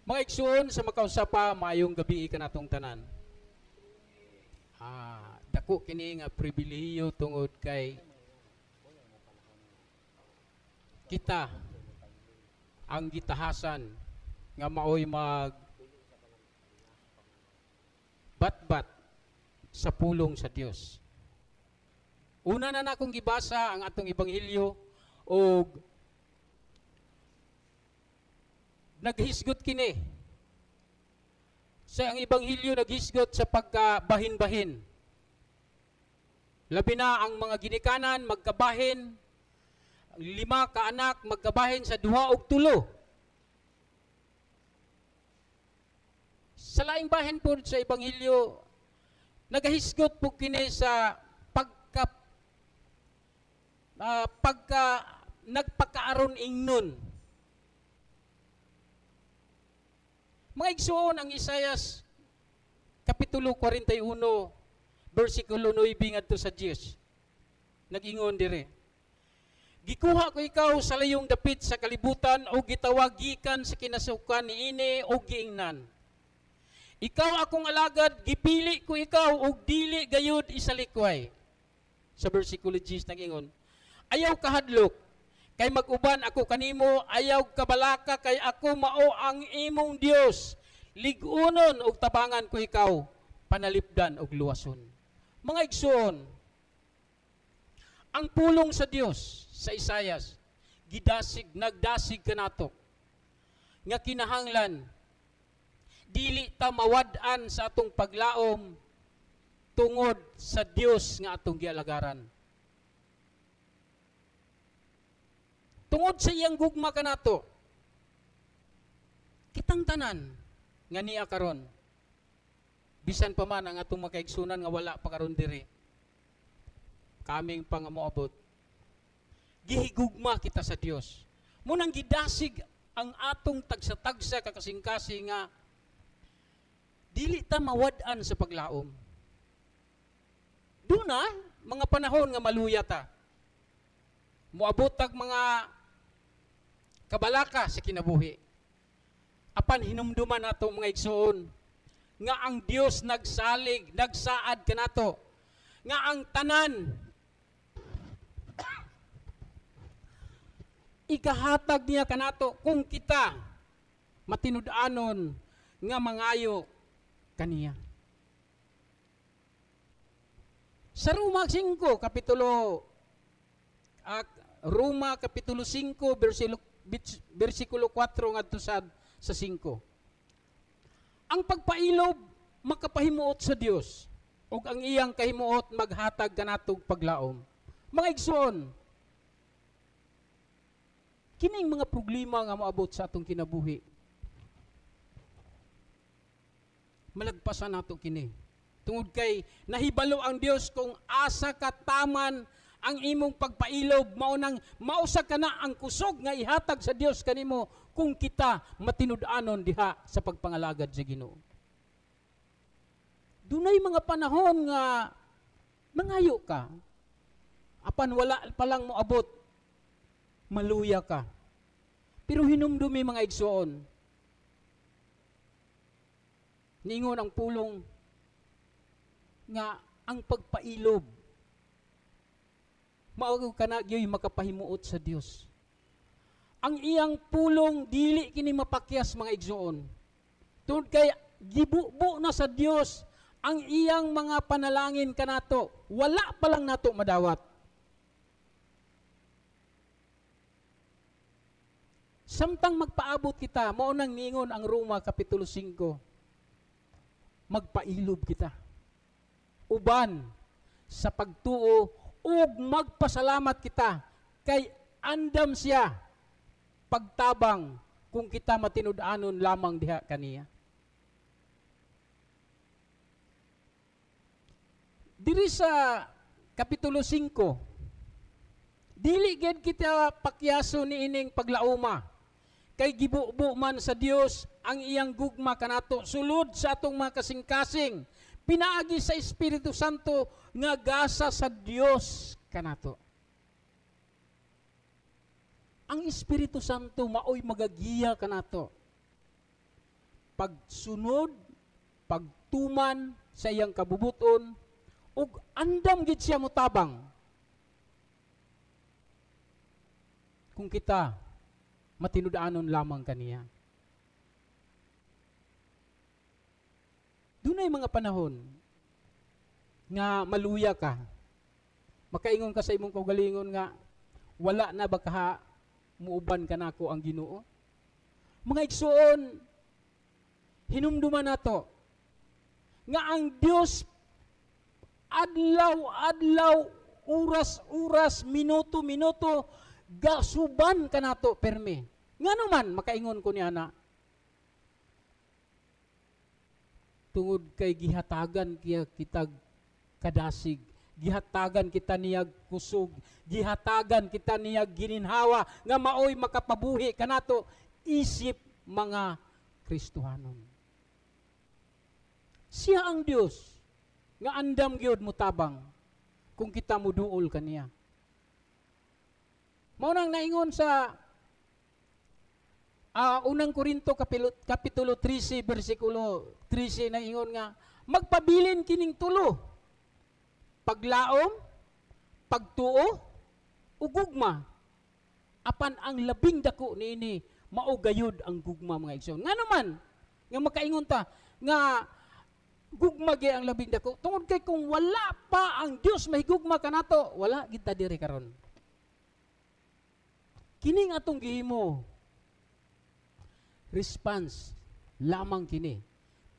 Mga igsoon sa makausapa, maayong gabi ka natong tanan. Dako kini nga pribilehiyo tungod kay kita ang gitahasan nga maoy mag batbat sa pulong sa Dios. Una na akong gibasa ang atong ebanghelyo o naghisgot kini. Sa ang ebanghelyo naghisgot sa pagkabahin-bahin. Labi na ang mga ginikanan magkabahin, 5 ka anak magkabahin sa 2 og 3. Sa laing bahin po sa ebanghelyo nagahisgot po kini sa pagka nagpakaaron ingnon. Mga igsoon ang Isaias Kapitulo 41, versikulo 9 ngadto sa 10. Nag-ingon dire. Gikuha ko ikaw sa layong dapit sa kalibutan o gitawag gikan sa kinasukan niini o giingnan. Ikaw akong alagad, gipili ko ikaw og dili gayud isalikway. Sa versikulo 10 nag-ingon, ayaw kahadlok, kay mag-uban ako kanimo, ayaw kabalaka kay ako mao ang imong Dios. Ligunon og tabangan ko ikaw, panalipdan og luwason. Mga igsoon, ang pulong sa Dios sa Isaias nagdasig kanato nga kinahanglan dili ta mawad-an sa atong paglaom tungod sa Dios nga atong gialagaran. Tungod sa iyang gugma kanato, kitang tanan nga niya karon. Bisan pa man ang atong makaigsunan nga wala pa karon diri. Kaming pangamoabot. Gihigugma kita sa Dios. Munang gidasig ang atong tagsa-tagsa kakasing-kasing nga dili ta mawad-an sa paglaom. Duna mga panahon nga maluya ta. Moabot tag mga kabalaka sa kinabuhi. Apan hinumduman nato mga igsoon nga ang Dios nagsalig, nagsaad kanato nga ang tanan ikahatag niya kanato kung kita matinud-anon nga mangayo kaniya. Sa Roma 5 kapitulo Roma Kapitulo 5, versikulo 4 ngadto sa 5. Ang pagpailob makapahimuot sa Dios ug ang iyang kahimuot maghatag kanatog paglaom. Mga igsoon, kining mga problema nga moabot sa atong kinabuhi, malagpasan nato kini. Tungod kay nahibalo ang Dios kung asa kataman ang imong pagpailob, mausa ka na ang kusog nga ihatag sa Dios kanimo kung kita matinud-anon diha sa pagpangalagad sa Ginoo. Dunay mga panahon nga mangayo ka, apan wala pa lang moabot, maluya ka. Pero hinumdumi mga igsoon, ningon ang pulong nga ang pagpailob mao kana gyoy makapahimuot sa Dios. Ang iyang pulong dili kini mapakyas mga igsoon. Tungod kay gibubo na sa Dios ang iyang mga panalangin kanato, wala pa lang nato madawat. Samtang magpaabot kita, mao nang ningon ang Roma Kapitulo 5. Magpailob kita. Uban sa pagtuo ug magpasalamat kita kay andam siya pagtabang kung kita matinud-anon lamang diha kaniya. Diri sa Kapitulo 5, dili gid kita pakyaso niining paglauma kay gibubo man sa Dios ang iyang gugma kanato sulod sa atong mga kasing-kasing pinaagi sa Espiritu Santo nga gasa sa Dios kanato. Ang Espiritu Santo maoy magagiya kanato. pagsunod, pagtuman sa iyang kabubuton, ug andam gid siya motabang. Kung kita matinud-anon lamang kaniya. Dunay mga panahon nga maluya ka. Makaingon ka sa imong kaugalingon nga wala na ba ka muuban ka nako ang Ginoo? Mga igsoon, hinumduman nato nga ang Dios adlaw-adlaw, oras-oras, minuto-minuto gasuban ka nato perme. Ngano man makaingon ko niya na tungod kay gihatagan kita kadasig, gihatagan kita niyag kusog, gihatagan kita niyag gininhawa nga maoy makapabuhi kanato isip mga Kristohanon. Siya ang Dios nga andam gyud mutabang kung kita muduol kaniya. Mao nang naingon sa unang Korinto kapitulo 13 bersikulo 13 naingon nga magpabilin kining tulo: paglaom, pagtuo, ug gugma. Apan ang labing dako niini mao gayud ang gugma, mga igsoon. Ngano man nga makaingon ta nga gugma gyud ang labing dako, tungod kay kung wala pa ang Dios mahigugma kanato, wala gid ta diri karon. Kining atong gihimo response lamang kini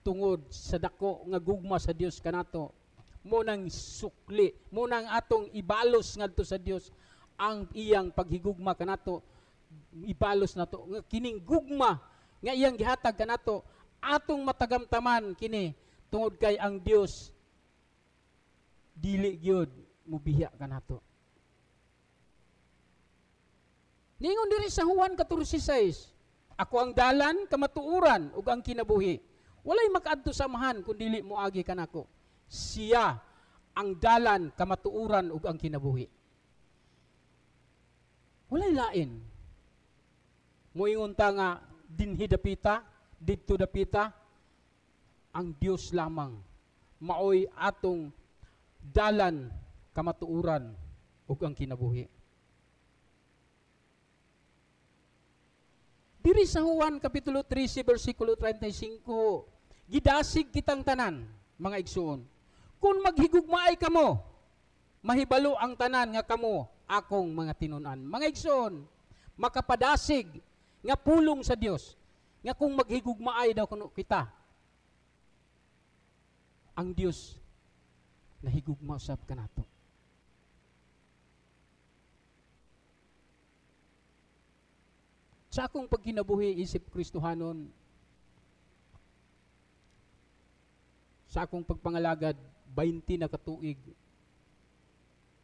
tungod sa dako nga gugma sa Dios kanato, mo nang sukli, mo nang atong ibalos ngadto sa Dios ang iyang paghigugma kanato, ibalos nato nga kining gugma nga iyang gihatag kanato atong matagamtaman kini, tungod kay ang Dios dili gyud mubiya kanato. Ningon diri sa Juan 14:6, ako ang dalan, kamatuuran ug ang kinabuhi. Walay makaadto samahan kun dili moagi kanako. Siya ang dalan, kamatuuran ug ang kinabuhi. Walay lain. Moingon ta nga dinhi dapita, didto dapita, ang Dios lamang maoy atong dalan, kamatuuran ug ang kinabuhi. Diri sa Juan kapitulo 13 bersikulo 35, gidasig kitang tanan, mga igsoon. Kung maghigugmaay kamo, mahibalo ang tanan nga kamo akong mga tinunan. Mga igsoon, makapadasig nga pulong sa Dios nga kung maghigugmaay daw kuno kita, ang Dios nahigugma usab kanato. Sa akong pagkinabuhi isip Kristohanon, sa akong pagpangalagad 20 na katuig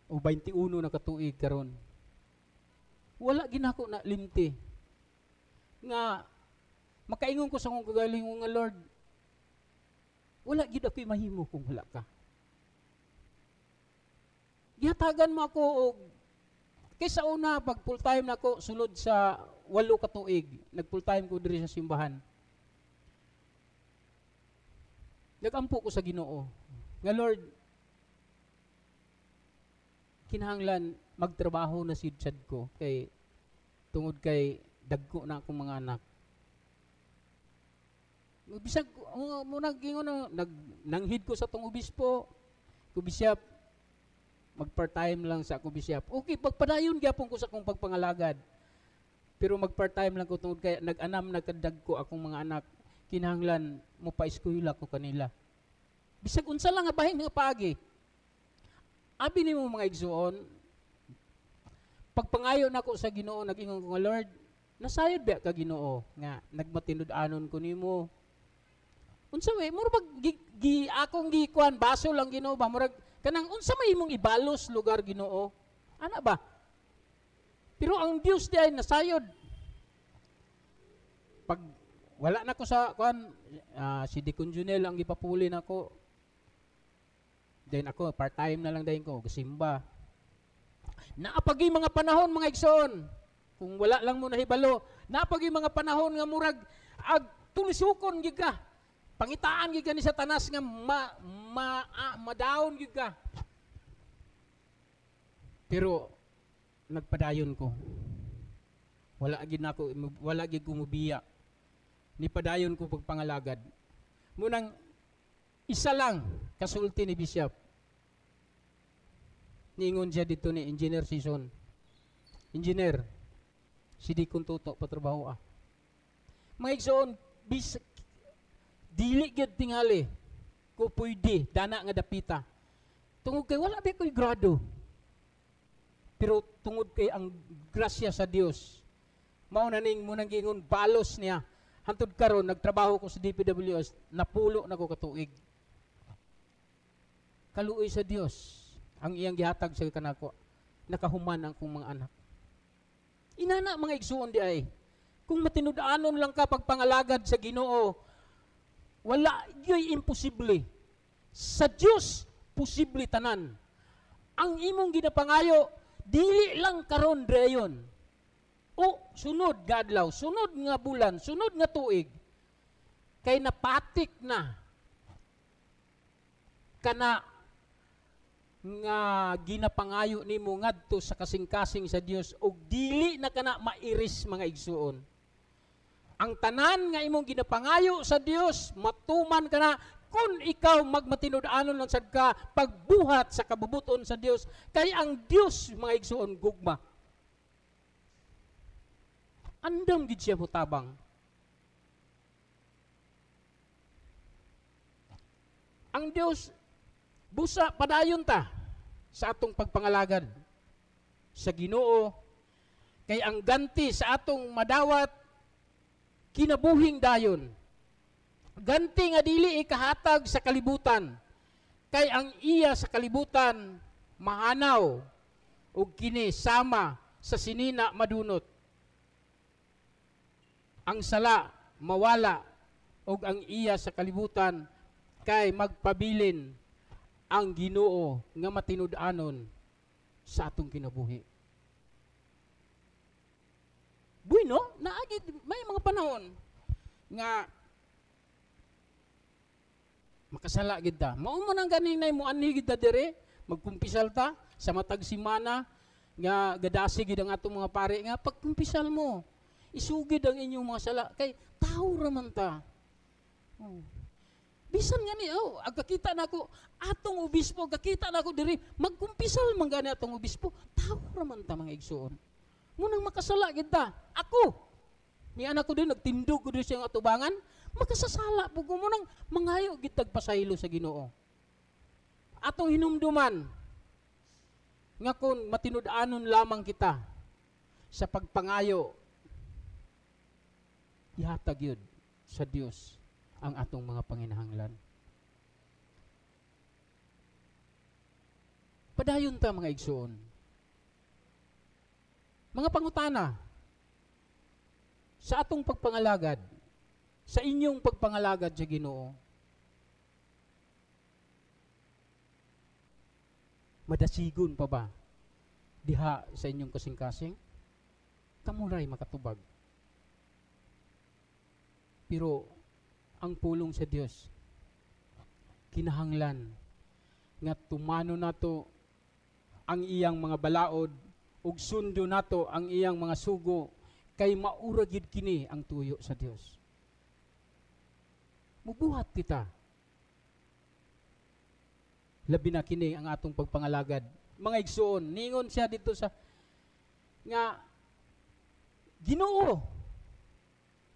o 21 na katuig karon, wala ginako na limti nga makaingon ko sa akong kagalingon nga Lord, wala gid ako'y mahimo kung wala ka. Gihatagan mo ako og kaysa una pag full time nako sulod sa 8 katuig, nag full time ko diri sa simbahan. Nagampo ko sa Ginoo nga Lord, kinahanglan magtrabaho na sidsad ko kay tungod kay dagko na akong mga anak. Bisag mo nagingon nanghid ko sa tong obispo, ko bisyap mag part-time lang sa akong bisyap. Okay, pagpadayon gyapon ko sa akong pagpangalagad. Pero mag part-time lang ko tungod kay nag-anam nagkadag ko akong mga anak. Kinahanglan mo pa eskwela ko kanila. Bisag unsa lang nga bahin nga paagi. Abi nimo mga igsoon, pagpangayo nako sa Ginoo, nag-ingon ko nga Lord, nasayod ba ka Ginoo nga nagmatinud-anon ko nimo. Unsa way murag akong gikuan baso lang Ginoo ba murag kanang unsa may imong ibalos lugar Ginoo? Ana ba? Pero ang Dios di ay nasayod. Pag wala na ko sa kuan, si Deacon Junel ang gipapuli nako. Then ako part-time na lang dayon ko kasimba. Naapagi mga panahon mga igsoon. Kung wala lang mo nahibalo, naapagi mga panahon nga murag tulisukon gid ka. Pangitaan gid ka ni Satanas nga madaon gid ka. Pero nagpadayon ko. Wala gid ko mubiya. Ni padayon ko pagpangalagad. Munang isa lang kasulti ni Bishop. Niingon siya dito ni Engineer Season. Engineer, si Dikon Tuto patrabaho ah. Mga igsoon, dili gyud tingali ko pwede dana nga dapita. Tungod kay wala ba ko'y grado. Pero tungod kay ang grasya sa Dios, mao na ning munang gingon balos niya. Hantod karon nagtrabaho ko sa DPWS, napulo na ko katuig. Kaluoy sa Dios ang iyang gihatag sa kanako. Nakahuman ang kong mga anak. Inana mga igsuon di ay. Kung matinud-anon lang ka pagpangalagad sa Ginoo, wala yo'y imposible. Sa Dios posible tanan. Ang imong ginapangayo dili lang karon dayon. O sunod nga adlaw, sunod nga bulan, sunod nga tuig. Kay napatik na kana nga ginapangayo nimo ngadto sa kasing-kasing sa Dios ug dili na kana mairis mga igsuon. Ang tanan nga imong ginapangayo sa Dios matuman kana kung ikaw magmatinud-anon lang sad ka pagbuhat sa kabubuton sa Dios kay ang Dios mga igsuon gugma. Andam gid siya mutabang. Ang Dios busa padayon ta sa atong pagpangalagad sa Ginoo kay ang ganti sa atong madawat kinabuhing dayon. Ganti nga dili ikahatag sa kalibutan kay ang iya sa kalibutan mahanaw ug kini sama sa sinina madunot. Ang sala mawala ug ang iya sa kalibutan kay magpabilin ang Ginoo nga matinud-anon sa atong kinabuhi. Bueno, naagid may mga panahon nga makasala gid ta. Mao man ang ganinay mo ani gid ta dire, magkumpisal ta sa matag semana nga gadasi gid ang atong mga pare nga pagkumpisal mo. Isugid ang inyong mga sala kay tao ra man ta. Bisan nga ni, agkakita na ako, atong obispo, agkakita na ako diri, magkumpisal man gani atong obispo, tao raman ta mga igsuon. Munang makasala kita, ako, ni anak ko din, nagtindog ko din siyang atubangan, makasasala po ko munang mangayo gitag pasaylo sa Ginoo. Atong hinumduman, nga kung matinud-anon lamang kita sa pagpangayo, ihatag yun sa Dios ang atong mga panginahanglan. Padayon ta mga igsuon. Mga pangutana, sa atong pagpangalagad, sa inyong pagpangalagad sa Ginoo, madasigon pa ba diha sa inyong kasing-kasing? Kamuray makatubag. Pero ang pulong sa Dios kinahanglan nga tumano nato ang iyang mga balaod ug sundo nato ang iyang mga sugo kay maura gid kini ang tuyo sa Dios. Mubuhat kita. Labi na kini ang atong pagpangalagad. Mga igsuon, ningon siya dito sa nga Ginoo.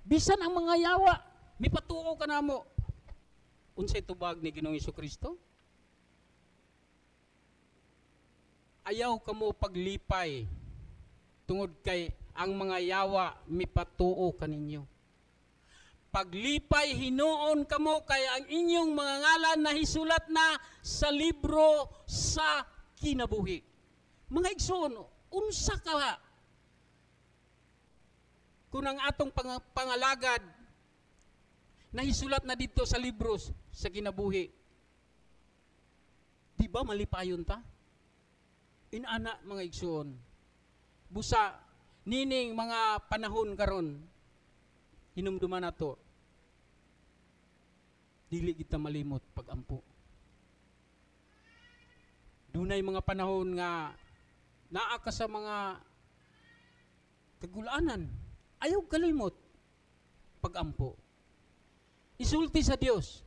Bisan ang mga yawa mipatuo ka namo. Unsay tubag ni Ginoong Hesukristo? Ayaw kamo paglipay tungod kay ang mga yawa mipatuo kaninyo. Paglipay hinuon kamo kay ang inyong mga ngalan na hisulat na sa libro sa kinabuhi. Mga igsoon, unsa ka kung ang atong pangalagad nahisulat na dito sa libros sa kinabuhi. Di ba malipayon ta? Inana mga igsoon. Busa nining mga panahon karon hinumduman nato dili kita malimot pag-ampo. Dunay mga panahon nga naa ka sa mga kagulaanan. Ayaw kalimot pag-ampo. Isulti sa Dios.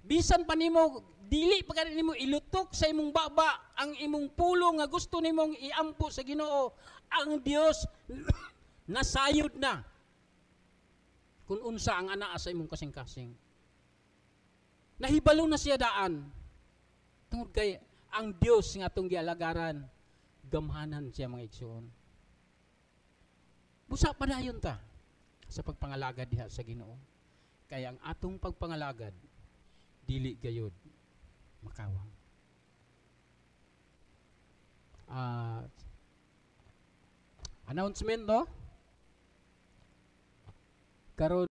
Bisan pa nimo dili pa nimo ilutok sa imong baba ang imong pulo nga gusto nimong iampo sa Ginoo, ang Dios nasayod na kung unsa ang anaa sa imong kasing-kasing. Nahibalo na siya daan. Tungod kay ang Dios nga atong gialagaran, gamhanan siya mga igsoon. Busa pa dayon ta sa pagpangalagad diha sa Ginoo. Kaya ang atong pagpangalagad dili gayud makawang. Announcement no? Karon